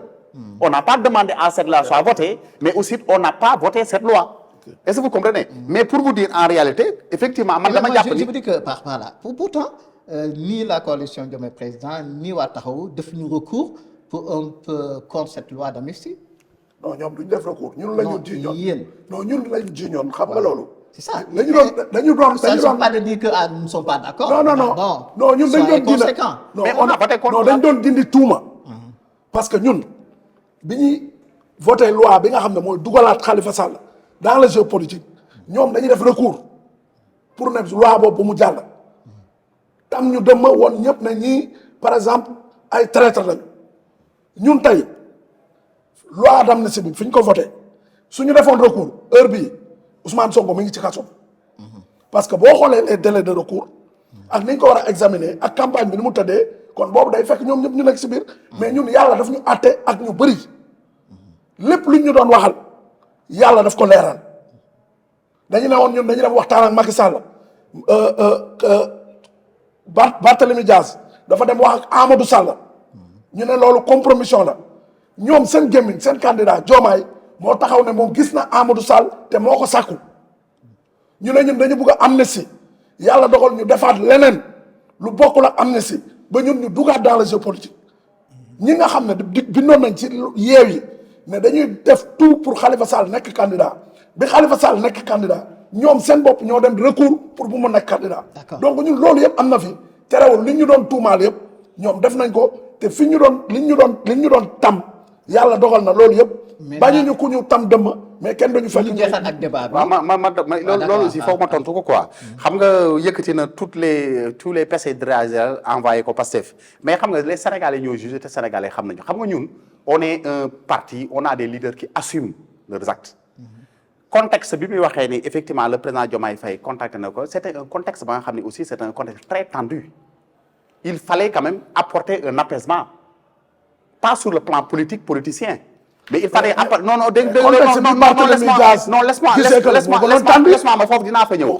[SPEAKER 2] On n'a pas demandé à cette loi soit votée, mais aussi on n'a pas voté cette loi. Est-ce que vous comprenez? Mais pour vous dire en réalité, effectivement,
[SPEAKER 1] je vous dis que voilà. Pourtant, ni la coalition de mes présidents, ni Ouattara deviennent recours pour un peu contre cette loi d'amnistie.
[SPEAKER 3] Non, ñoom duñ def recours. ñun la ñu ji ñoon. Non, ñun la ñu ji ñoon. Xam nga loolu.
[SPEAKER 1] C'est ça.
[SPEAKER 3] dañu doon
[SPEAKER 1] Ça ne veut pas dire que nous ne sommes pas d'accord.
[SPEAKER 3] Non, ñun dañ doon dindi.
[SPEAKER 2] Mais on a voté contre.
[SPEAKER 3] Non, dañ doon dindi tuuma. Parce que ñun bi ñuy voté loi bi nga xam ne mooy dugalaat Khalifa Sall dans le jeu politique ñoom dañuy def recours pour ne loi boobu bu mu jàll. Tam ñu dem woon ñëpp ne ñii par exemple ay traître lañu ñun tey loi d'amnistie bi fi ñu ko voté su ñu defoon recours heure bii Ousmane Sonko mi ngi ci kaso parce que boo xoolee les délais de recours ak ni ñu ko war a examiner ak campagne bi ni mu tëddee kon boobu day fekk ñoom ñëpp ñu nekk si biir mais ñun yàlla daf ñu àtte ak ñu bëri lépp lu ñu doon waxal yàlla daf ko leeral dañu ne woon ñun dañu dem waxtaan ak Macky Sall Barthélémy Dias dafa dem wax ak Amadou Sall ñu ne loolu compromission la ñoom seen gémmiñ seen candidat Diomaye moo taxaw ne moom gis na Amadou Sall te moo ko sàkku ñu ne ñun dañu bëgg a amnistie yàlla dogal ñu defaat leneen lu bokkul ak amnistie ba ñun ñu dugaat dans le jeu politique ñi nga xam ne bindoon nañ ci yeew yi ne dañuy def tout pour Khalifa Sall nekk candidat bi Khalifa Sall nekk candidat ñoom seen bopp ñoo dem recours pour bu mu nekk candidat. Donc ñun loolu yëpp am na fi terewul li ñu doon tuumaal yëpp ñoom def nañ ko te fi ñu doon li ñu doon tam yàlla dogal na loolu yëpp. bañuñu ku ñu tam dëmm mais kenn duñu fekk.
[SPEAKER 1] ñu jeexal ak débat bi.
[SPEAKER 2] waaw loolu aussi foog ma tontu ko quoi. xam nga yëkkati na tous les PC de envoyé ko Pastef mais xam nga les Sénégalais ñoo jugé te Sénégalais xam nañu xam nga ñun on est un parti on a des leaders qui assument leurs actes. Contexte bi muy waxee ni effectivement le président Diomaye Faye contacté na ko c'était un contexte ba nga xam ne aussi c'est un contexte très tendu. Il fallait quand même apporter un apaisement pas sur le plan politicien. Mais il fallait non laisse-moi ma foofu dinaa fa ñëw.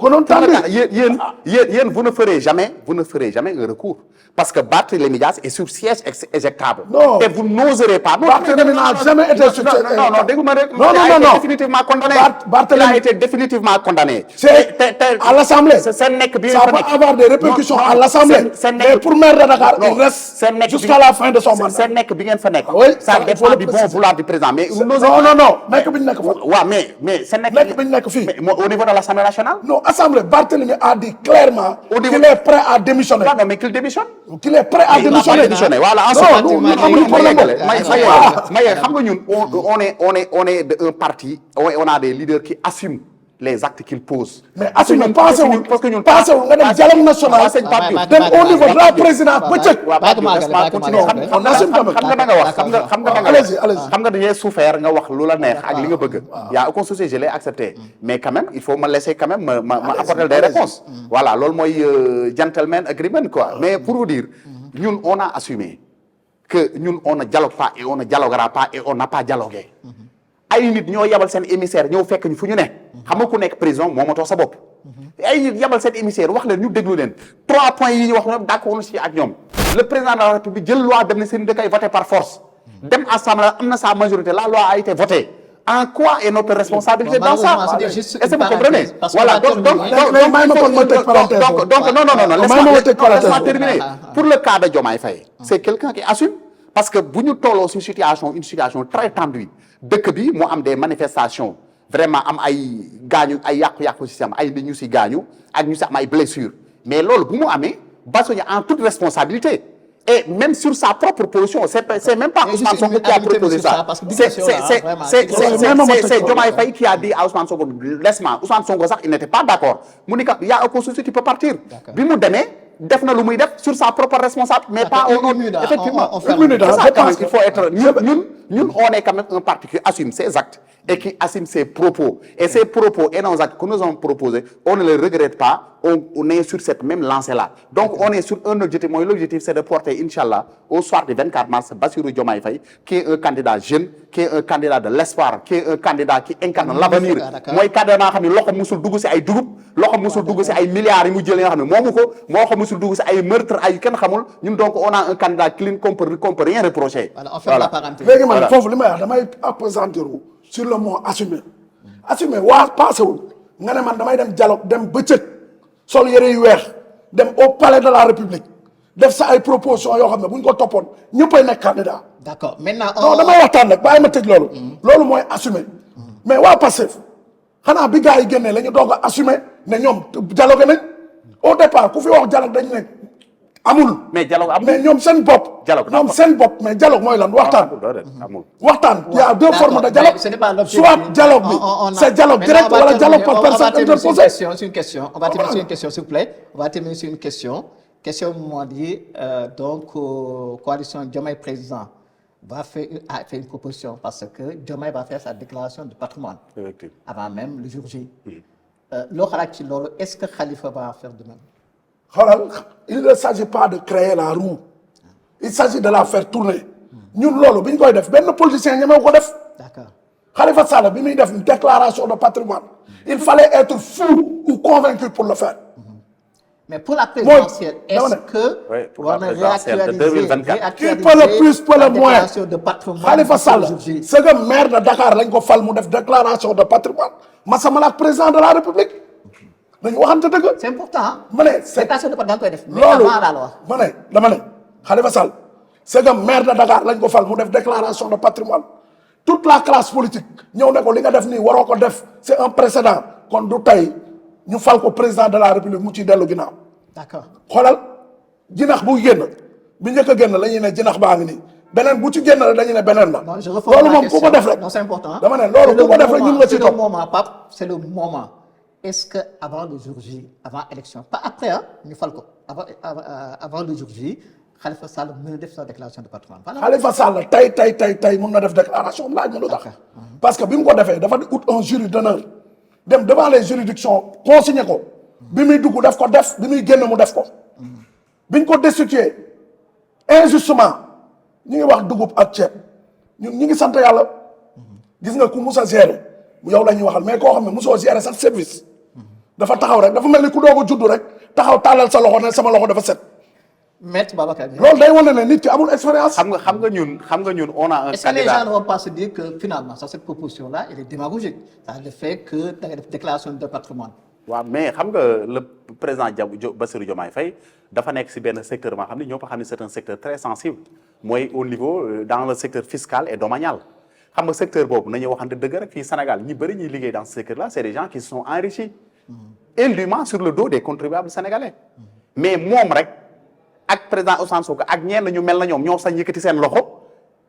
[SPEAKER 2] yéen vous ne ferez jamais un recours parce que Barthélémy Dias est sur siège éjectable.
[SPEAKER 3] Non.
[SPEAKER 2] Et vous n'oserez pas.
[SPEAKER 3] Barthélémy n'a jamais été sur
[SPEAKER 2] non dégguma rek.
[SPEAKER 3] Non.
[SPEAKER 2] définitivement condamné.
[SPEAKER 3] Barthélémy
[SPEAKER 2] il a été définitivement condamné.
[SPEAKER 3] C'est à l'Assemblée.
[SPEAKER 2] seen nekk bi
[SPEAKER 3] ça peut avoir des répercussions à l'Assemblée. Mais pour maire de Dakar il reste jusqu'à la fin de son mandat.
[SPEAKER 2] seen nekk bi ngeen fa nekk.
[SPEAKER 3] ça
[SPEAKER 2] dépend du bon vouloir du président mais.
[SPEAKER 3] non nekk bi ñu nekk foofu.
[SPEAKER 2] waaw mais seen
[SPEAKER 3] nekk bi ñu nekk fii.
[SPEAKER 2] mais au niveau de l'Assemblée nationale.
[SPEAKER 3] Non, Assemblée, Barthélémy a dit clairement qu'il est prêt à démissionner.
[SPEAKER 2] Non, mais qu'il démissionne.
[SPEAKER 3] Qu'il est prêt à démissionner.
[SPEAKER 2] Voilà,
[SPEAKER 3] non, nous amuñu problème
[SPEAKER 2] mais xam nga ñun on est un parti on a des leaders qui assument les actes qu'ils posent.
[SPEAKER 3] Mais assume passé wu nga dem dialogue national dem au niveau de la présidence bëccëg.
[SPEAKER 2] on assume quand même xam nga da nga wax xam nga
[SPEAKER 3] allez-y
[SPEAKER 2] xam nga dañuy souffert nga wax lu la neex ak li nga bëgg. y a aucun souci je l'ai accepté mais quand même il faut me laisser quand même ma apporter des réponses. Voilà loolu mooy gentleman agreement quoi mais pour vous dire ñun on a assumé que ñun on ne dialogue pas et on ne dialoguera pas et on n'a pas dialogué. ay nit ñoo yabal seen émissaire ñëw fekk ñu fu ñu ne xam nga ku nekk prison moomatoo sa bopp ay nit yabal seen émissaire wax leen ñu déglu leen 3 points yi ñu wax ñoom d'accord ci ak ñoom le président de la République jël loi dem na seen dëkk ay voté par force dem assemblée am na sa majorité la loi a été votée en quoi est notre responsabilité dans ça est-ce que vous comprenez voilà donc non laisse-moi terminer pour le cas de Diomaye Faye c'est quelqu'un qui assume parce que bu ñu tolloo une situation très tendue dëkk bi mu am des manifestations vraiment am ay gaañu ay yàqu-yàqu si am ay nit ñu si gaañu ak ñu si am ay blessures mais loolu bu mu amee Bassirou en toute responsabilité et même sur sa propre position c'est même pas Ousmane Sonko qui a proposé ça c'est Diomaye Faye qui a dit à Ousmane Sonko laisse-moi Ousmane Sonko sax il n'était pas d'accord mu ni il y a aucun souci tu peux partir bi mu demee def na lu muy def sur sa propre responsable mais pas au nom effectivement il faut être ñun on est quand même un parti qui assume ses actes et qui assume ses propos et ses propos et nos actes que nous avons proposés on ne les regrette pas on est sur cette même lancée-là. Donc, on est sur un objectif. Moi, l'objectif, c'est de porter, Inch'Allah, au soir du 24 mars, Bassirou Diomaye Faye, qui est un candidat jeune, qui est un candidat de l'espoir, qui est un candidat qui incarne l'avenir. Moi, candidat qui est musul dugg ci ay dugub, loxo musul dugg ci ay milliards yi mu jël nga xamné momuko, loxo musul dugg ci ay meurtre ay kenn xamul. Ñun donc on a un candidat clean qu'on peut rien reprocher.
[SPEAKER 1] Voilà, on fait la parenthèse.
[SPEAKER 3] Légui man fofu limay wax damay appesantir sur le mot assumer. Assumer wa passé wul nga né man damay dem dialogue dem beccëk sol yéré yu wéx dem au palais de la République def sa ay proposition yo xamné buñ ko topone ñeppay nek candidat.
[SPEAKER 1] D'accord. Maintenant
[SPEAKER 3] non damay waxtaan nak bayima tej lolu. Lolu moy assumer. Mais wa Pastef xana bi gaay génné lañu doga assumer né ñom dialogue nañ au départ ku fi wax dialogue dañ né amul.
[SPEAKER 2] Mais dialogue amul.
[SPEAKER 3] Mais ñom sen bop ñom sen bop mais dialogue moy lan waxtaan. Waxtaan il y a deux formes de dialogue. Soit dialogue c'est dialogue direct wala dialogue par personne interposée.
[SPEAKER 1] C'est une question. On va terminer sur une question s'il vous plaît. On va terminer sur une question. Question moi dit donc coalition Diomaye président a fait une proposition parce que Diomaye va faire sa déclaration de patrimoine avant même le jour J. Est-ce que Khalifa va faire de même?
[SPEAKER 3] Il ne s'agit pas de créer la roue. Il s'agit de la faire tourner. Nous, lolo, bi ñu koy def benn politicien ñemew ko def.
[SPEAKER 1] D'accord.
[SPEAKER 3] Khalifa Sall bi muy def une déclaration de patrimoine. Il fallait être fou ou convaincu pour le faire.
[SPEAKER 1] Mais pour la présidentielle, est-ce que
[SPEAKER 2] oui, pour la présidentielle de 2024,
[SPEAKER 3] qui peut le plus, peut le moins.
[SPEAKER 1] De patrimoine
[SPEAKER 3] Khalifa Sall, c'est le maire de Dakar lañ ko fal mu def déclaration de patrimoine. Massamala président de la République. Dañu waxante dëgg.
[SPEAKER 1] C'est important.
[SPEAKER 3] Déclaration
[SPEAKER 1] de patrimoine mais avant la loi.
[SPEAKER 3] dama ne Khalifa Sall, c'est le maire de Dakar lañ ko fal mu def déclaration de patrimoine. Toute la classe politique ñëw ne ko li nga def nii waroo ko def c'est un précédent kon du tey ñu fal ko président de la République mu ci dellu ginnaaw.
[SPEAKER 1] D'accord.
[SPEAKER 3] xoolal jinax bu génn bi njëkk a génn la ñuy ne jinax baa ngi nii beneen bu ci génn la dañuy ne beneen la.
[SPEAKER 1] Non, je reformule la question.
[SPEAKER 3] Loolu moom ku ko def rek.
[SPEAKER 1] Non, c'est important.
[SPEAKER 3] dama ne loolu ku ko def rek ñun nga ci topp.
[SPEAKER 1] C'est le moment, Pape, c'est le moment. Est-ce que avant le jour J, avant élection, pas après hein, ñu fal ko avant le jour J, Khalifa Sall mën na def sa déclaration de patrimoine.
[SPEAKER 3] Khalifa Sall tey mën na def déclaration laaj ma lu tax. Parce que bi mu ko defee dafa di ut un jury d'honneur dem devant les juridictions consigné ko. bi muy dugg def ko def bi muy génn mu def ko. biñ ko destitué injustement ñu ngi wax dugub ak ceeb ñu ngi sant yàlla. gis nga ku mus a gérer yow la ñuy waxal mais koo xam ne musoo gérer sax service. dafa taxaw rek dafa mel ni ku doog a juddu rek taxaw tàllal sa loxo ne sama loxo dafa set.
[SPEAKER 1] Maître Babacar.
[SPEAKER 3] loolu day wane ne nit ki amul expérience.
[SPEAKER 2] xam nga ñun on a un candidat.
[SPEAKER 1] Est-ce que les gens ne vont pas se dire que finalement cette proposition-là elle est démagogique, ça le fait que da nga def déclaration de patrimoine.
[SPEAKER 2] waaw mais xam nga le président Bassirou Diomaye Faye dafa nekk ci benn secteur maa xam ne ñoo ko xam ne c'est un secteur très sensible mooy au niveau dans le secteur fiscal et domanial. xam nga secteur boobu nañu waxante dëgg rek fii Sénégal ñi bëri ñuy liggéey dans ce secteur-là c'est des gens qui se sont enrichis indûment sur le dos des contribuables sénégalais. mais moom rek ak président Ousmane Sonko ak ñenn ñu mel na ñoom ñoo sañ yëkkati seen loxo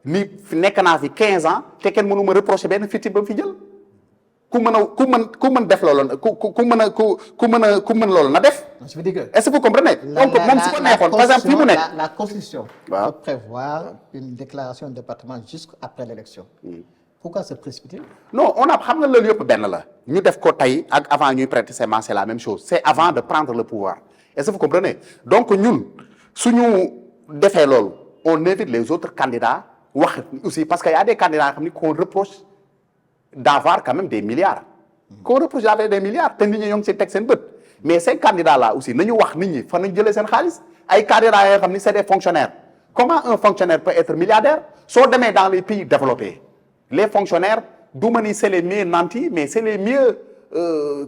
[SPEAKER 2] ni nekk naa fi 15 ans te kenn mënu ma reprocher benn fitti ba mu fi jël. ku mën def loolu ku mën loolu na def.
[SPEAKER 1] je veux dire que
[SPEAKER 2] est-ce que vous comprenez. donc moom su ko neexoon par exemple fi mu nekk.
[SPEAKER 1] la constitution.
[SPEAKER 2] waaw
[SPEAKER 1] peut prévoir une déclaration de patrimoine jusqu'après l'élection. pourquoi se précipiter.
[SPEAKER 2] non on a xam nga loolu yëpp benn la ñu def ko tey ak avant ñuy prêter serment c'est la même chose c'est avant de prendre le pouvoir est-ce que vous comprenez donc ñun suñu defee loolu on évite les autres candidats wax aussi parce que y a des candidats xam ni qu'on reproche d'avoir quand même des milliards. qu'on reproche d'avoir des milliards te nit ñi ñoo ngi ci teg seen bët mais ces candidats là aussi nañu wax nit ñi fan nañu jëlee seen xaalis ay candidats yoo xam ni c'est des fonctionnaires comment un fonctionnaire peut être milliardaire soo demee dans les pays développés les fonctionnaires du ma ni c'est les mieux nantis mais c'est les mieux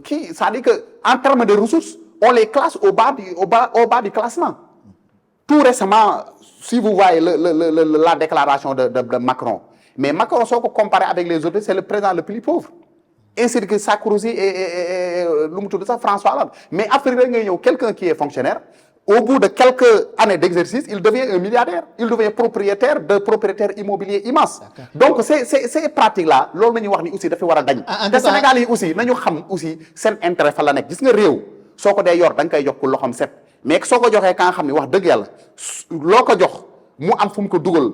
[SPEAKER 2] c'est-à-dire que en termes de ressources on les classe au bas du classement. Tout récemment si vous voyez la déclaration de Macron mais Macron soo ko comparé avec les autres c'est le président le plus pauvre ainsi que Sarkozy et lu mu tudd sax François Hollande mais Afrique rek ngay ñëw quelqu'un qui est fonctionnaire au bout de quelques années d'exercice il devient un milliardaire il devient propriétaire immobilier immense. donc ces pratiques là loolu nañuy wax ni aussi dafa war a dañ te Sénégal yi aussi nañu xam aussi seen intérêt fa la nekk gis nga réew soo ko dee yor da nga koy jox ku loxoom set mais soo ko joxee ka nga xam ni wax dëgg yàlla loo ko jox mu am fu mu ko dugal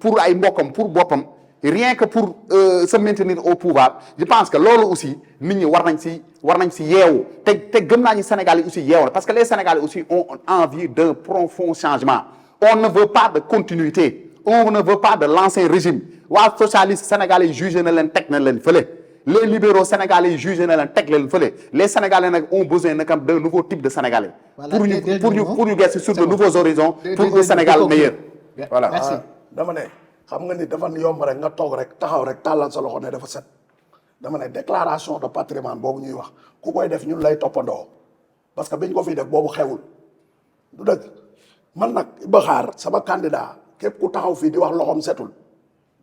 [SPEAKER 2] pour ay mbokkam pour boppam rien que pour se maintenir au pouvoir je pense que loolu aussi nit ñi war nañ si yeewu te gëm naa ñu Sénégal yi aussi yeewu la parce que les Sénégalais aussi ont envie d'un profond changement on ne veut pas de continuité on ne veut pas de l'ancien régime waa socialiste sénégalais yi jugé na leen teg na leen fële les libéraux sénégalais yi jugé na leen teg leen fële les sénégalais nag ont besoin nag d'un nouveau type de sénégalais pour ñu gëstu sur de nouveaux horizons pour un Sénégal meilleur voilà
[SPEAKER 1] merci
[SPEAKER 3] dama ne xam nga ni dafa yomb rek nga toog rek taxaw rek tàllal sa loxo ne dafa set dama ne déclaration de patrimoine boobu ñuy wax ku koy def ñun lay toppandoo parce que biñ ko fiy def boobu xewul du dëgg man nag Iba Xaar sama candidat képp ku taxaw fii di wax loxoom setul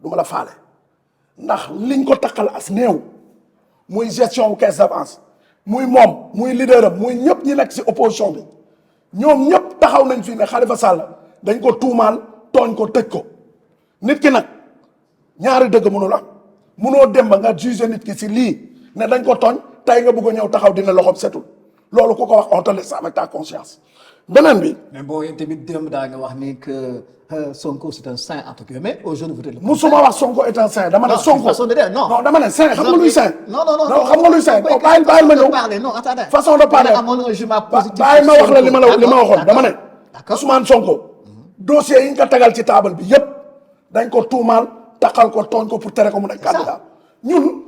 [SPEAKER 3] du ma la faale ndax liñ ko takkal as néew muy gestion caisse d'avance muy moom muy leader am muy ñëpp ñi nekk ci opposition bi ñoom ñëpp taxaw nañ fii ne Khalifa Sall dañ ko tuumaal tooñ ko tëj ko nit ki nag ñaari dëgg mënul am mënoo dem ba nga juger nit ki ci lii ne dañ ko tooñ tey nga bëgg a ñëw taxaw dina loxoom setul loolu ku ko wax on te laisse avec ta conscience beneen bi.
[SPEAKER 1] mais bon yéen tamit démb daa nga wax ni que Sonko c'est un saint entre guillemets aujourd'hui vous êtes.
[SPEAKER 3] musuma wax Sonko est un saint dama ne. Sonko non dama ne saint xam nga luy saint.
[SPEAKER 1] non
[SPEAKER 3] xam nga luy saint bàyyi ma ñëw façon de parler bàyyi ma wax la li ma waxoon dama ne. Ousmane Sonko dossier yi ñu ko tegal ci table bi yépp dañ ko tuumaal taxal ko tooñ ko pour tere ko mu nekk candidat ñun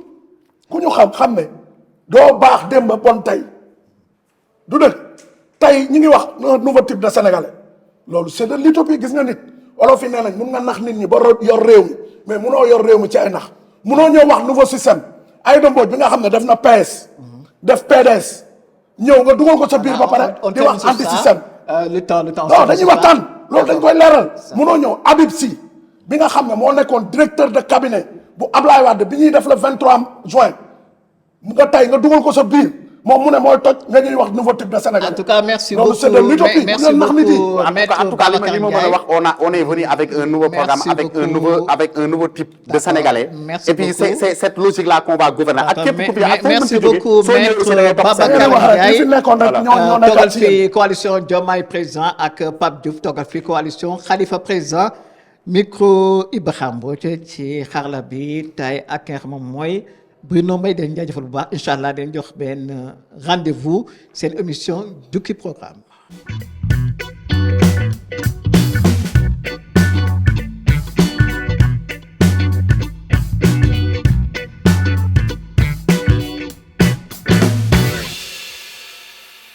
[SPEAKER 3] ku ñu xam ne doo baax dem ba bon tey du dëgg tey ñu ngi wax un nouveau type de sénégalais loolu c'est de l'utopie gis nga nit olof yi nee nañ mun nga nax nit ñi ba yor réew mi mais munoo yor réew mi ci ay nax munoo ñëw wax nouveau système Aïda Mbodj bi nga xam ne def na PS def PDS ñëw nga dugal ko sa biir ba pare di wax anti système
[SPEAKER 1] le temps
[SPEAKER 3] non dañuy waxtaan loolu dañ koy leeral munoo ñëw Habib Sy bi nga xam ne moo nekkoon directeur de cabinet bu Ablaye Wade bi ñuy def le 23 juin mu nga tey nga dugal ko sa biir moom mu ne mooy toj nga ñuy wax nouveau type de Sénégal.
[SPEAKER 1] En tout cas, merci beaucoup.
[SPEAKER 3] C'est de l'utopie.
[SPEAKER 1] Merci beaucoup.
[SPEAKER 2] En tout cas, on est venu avec un nouveau programme, avec un nouveau type de Sénégalais.
[SPEAKER 1] Merci
[SPEAKER 2] et puis,
[SPEAKER 1] beaucoup.
[SPEAKER 2] c'est cette logique-là qu'on va gouverner.
[SPEAKER 1] Merci beaucoup, Maître Babacar Ndiaye. Toogal fi coalition Diomaye président ak Pape Diouf toogal fi coalition Khalifa président micro Iba Xaar Mbodj ci xarala bi tay ak nga xam mooy Bruno Mbaye dañ jaajëfal bu baax incha allah dañ jox benn rendez-vous seen émission Jukki Programme.